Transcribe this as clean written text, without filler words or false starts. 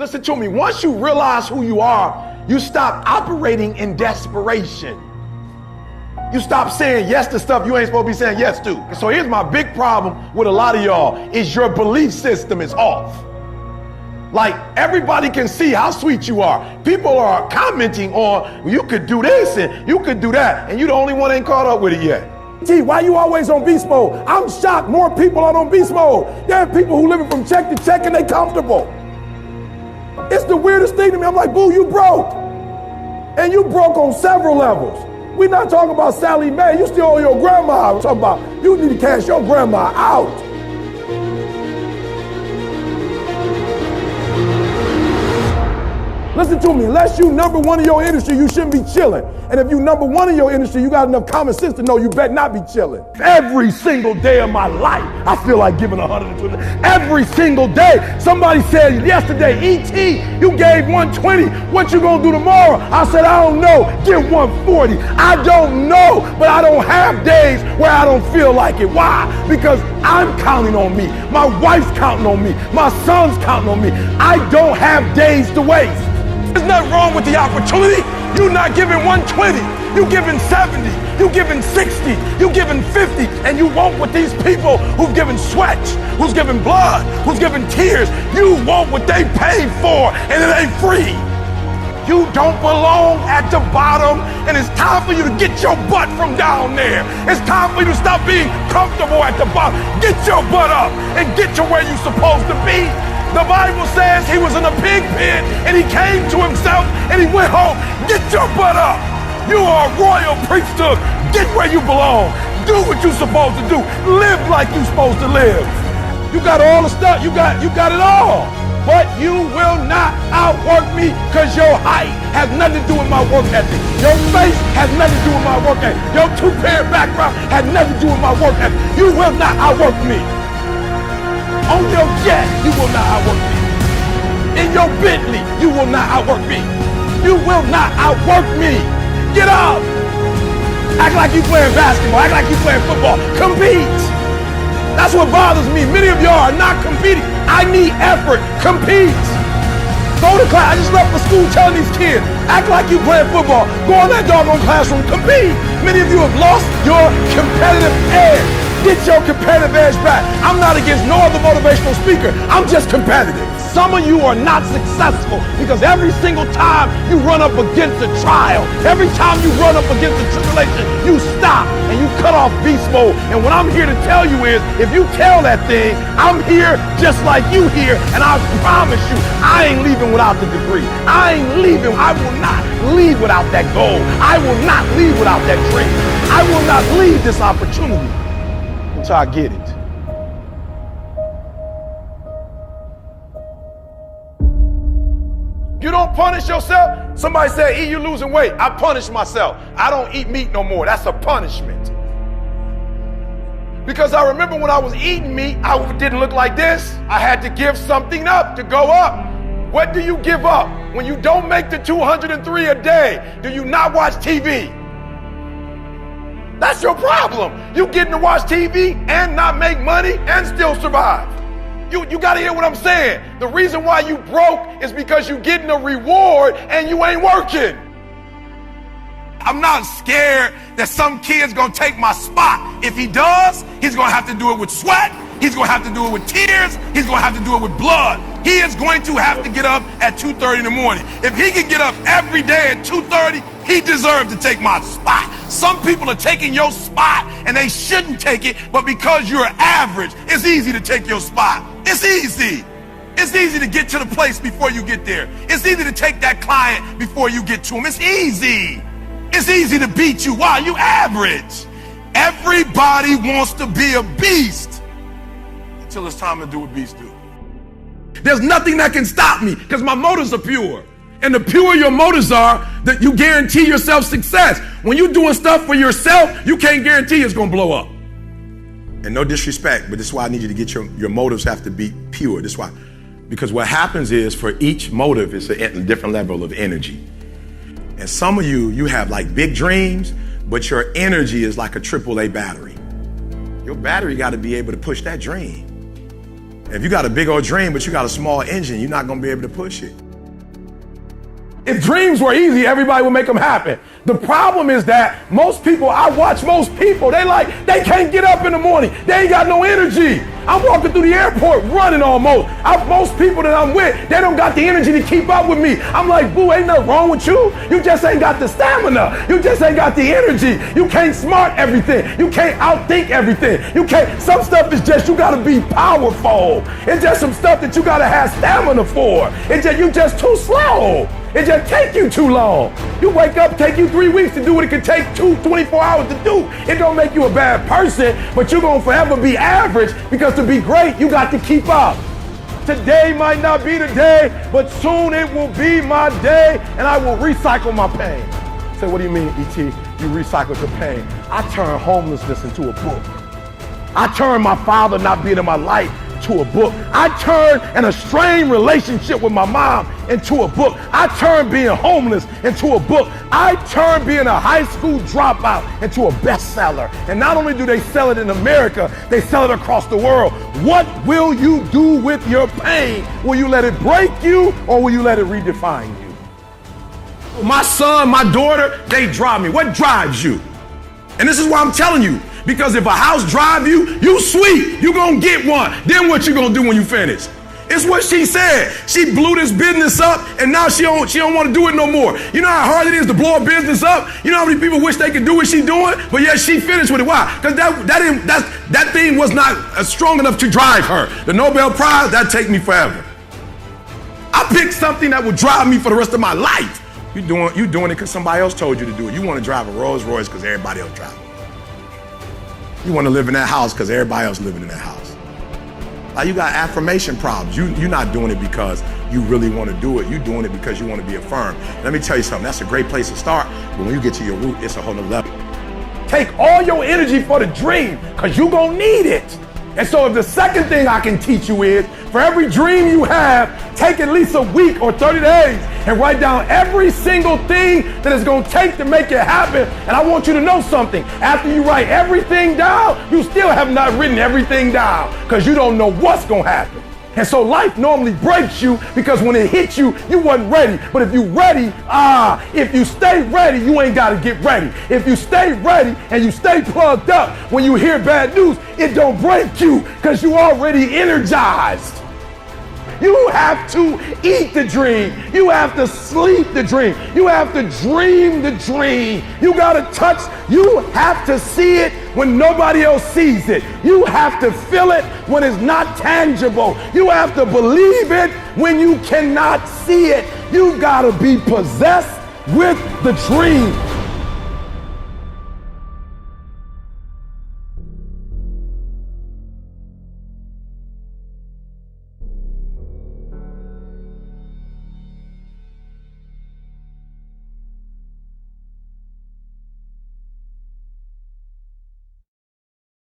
Listen to me. Once you realize who you are, you stop operating in desperation. You stop saying yes to stuff you ain't supposed to be saying yes to. So here's my big problem with a lot of y'all is your belief system is off. Like everybody can see how sweet you are. People are commenting on, well, you could do this and you could do that, and you the only one ain't caught up with it yet. Gee, why you always on beast mode? I'm shocked more people are on beast mode. There are people who living from check to check and they comfortable. It's the weirdest thing to me. I'm like, boo, you broke. And you broke on several levels. We're not talking about Sally Mae. You still owe your grandma. We're talking about you need to cash your grandma out. Listen to me, unless you number one in your industry, you shouldn't be chilling. And if you number one in your industry, you got enough common sense to know you better not be chilling. Every single day of my life, I feel like giving 120. Every single day. Somebody said yesterday, E.T., you gave 120. What you gonna do tomorrow? I said, I don't know. Give 140. I don't know, but I don't have days where I don't feel like it. Why? Because I'm counting on me. My wife's counting on me. My son's counting on me. I don't have days to waste. There's nothing wrong with the opportunity. You're not giving 120. You're giving 70. You're giving 60. You're giving 50. And you want what these people who've given sweat, who's given blood, who's given tears, you want what they paid for, and it ain't free. You don't belong at the bottom, and it's time for you to get your butt from down there. It's time for you to stop being comfortable at the bottom. Get your butt up and get to where you're supposed to be. The Bible says he was in a pig pen and he came to himself and he went home. Get your butt up. You are a royal priesthood. Get where you belong. Do what you're supposed to do. Live like you're supposed to live. You got all the stuff. You got it all. But you will not outwork me because your height has nothing to do with my work ethic. Your face has nothing to do with my work ethic. Your two-pair background has nothing to do with my work ethic. You will not outwork me. On your jet, you will not outwork me. In your Bentley, you will not outwork me. You will not outwork me. Get up. Act like you playing basketball. Act like you playing football. Compete. That's what bothers me. Many of y'all are not competing. I need effort. Compete. Go to class. I just left for school telling these kids, act like you playing football. Go in that doggone classroom. Compete. Many of you have lost your competitive edge. Get your competitive edge back. I'm not against no other motivational speaker. I'm just competitive. Some of you are not successful because every single time you run up against a trial, every time you run up against a tribulation, you stop and you cut off beast mode. And what I'm here to tell you is, if you tell that thing, I'm here just like you here, and I promise you, I ain't leaving without the degree. I ain't leaving. I will not leave without that goal. I will not leave without that dream. I will not leave this opportunity until I get it. You don't punish yourself. Somebody said, E, you losing weight. I punish myself. I don't eat meat no more. That's a punishment. Because I remember when I was eating meat, I didn't look like this. I had to give something up to go up. What do you give up? When you don't make the 203 a day, do you not watch TV? That's your problem. You getting to watch TV and not make money and still survive. You got to hear what I'm saying. The reason why you broke is because you getting a reward and you ain't working. I'm not scared that some kid's gonna take my spot. If he does, he's gonna have to do it with sweat. He's gonna have to do it with tears. He's gonna have to do it with blood. He is going to have to get up at 2:30 in the morning. If he can get up every day at 2:30, he deserves to take my spot. Some people are taking your spot and they shouldn't take it, but because you're average, it's easy to take your spot. It's easy. It's easy to get to the place before you get there. It's easy to take that client before you get to him. It's easy. It's easy to beat you. Why? You average. Everybody wants to be a beast until it's time to do what beasts do. There's nothing that can stop me because my motives are pure. And the purer your motives are, that you guarantee yourself success. When you're doing stuff for yourself, you can't guarantee it's gonna blow up. And no disrespect, but this is why I need you to get your motives have to be pure. This is why. Because what happens is, for each motive, it's a different level of energy. And some of you have like big dreams, but your energy is like a AAA battery. Your battery got to be able to push that dream. If you got a big old dream, but you got a small engine, you're not gonna be able to push it. If dreams were easy, everybody would make them happen. The problem is that most people, I watch most people, they can't get up in the morning. They ain't got no energy. I'm walking through the airport running almost. Most people that I'm with, they don't got the energy to keep up with me. I'm like, boo, ain't nothing wrong with you. You just ain't got the stamina. You just ain't got the energy. You can't smart everything. You can't outthink everything. Some stuff is just, you gotta be powerful. It's just some stuff that you gotta have stamina for. You just too slow. It just take you too long. You wake up, take you 3 weeks to do what it could take 24 hours to do. It don't make you a bad person, but you're gonna forever be average, because to be great, you got to keep up. Today might not be the day, but soon it will be my day, and I will recycle my pain. Say, what do you mean, E.T.? You recycled your pain. I turned homelessness into a book. I turned my father not being in my life to a book. I turned an estranged relationship with my mom into a book. I turned being homeless into a book. I turned being a high school dropout into a bestseller. And not only do they sell it in America, they sell it across the world. What will you do with your pain? Will you let it break you, or will you let it redefine you? My son, my daughter, they drive me. What drives you? And this is why I'm telling you, because if a house drive you, you sweet, you gonna get one. Then what you gonna do when you finish? It's what she said. She blew this business up, and now she don't want to do it no more. You know how hard it is to blow a business up? You know how many people wish they could do what she doing? But yet she finished with it. Why? Because that thing was not strong enough to drive her. The Nobel Prize, that take me forever. I picked something that would drive me for the rest of my life. You doing it because somebody else told you to do it. You want to drive a Rolls Royce because everybody else drives it. You want to live in that house because everybody else living in that house. Like, you got affirmation problems. You're not doing it because you really want to do it. You're doing it because you want to be affirmed. Let me tell you something. That's a great place to start. But when you get to your root, it's a whole nother level. Take all your energy for the dream, because you're going to need it. And so if the second thing I can teach you is, for every dream you have, take at least a week or 30 days and write down every single thing that it's going to take to make it happen. And I want you to know something. After you write everything down, you still have not written everything down, because you don't know what's going to happen. And so life normally breaks you, because when it hits you, you wasn't ready. But if you ready, if you stay ready, you ain't got to get ready. If you stay ready and you stay plugged up, when you hear bad news, it don't break you, because you already energized. You have to eat the dream. You have to sleep the dream. You have to dream the dream. You got to touch. You have to see it when nobody else sees it. You have to feel it when it's not tangible. You have to believe it when you cannot see it. You got to be possessed with the dream.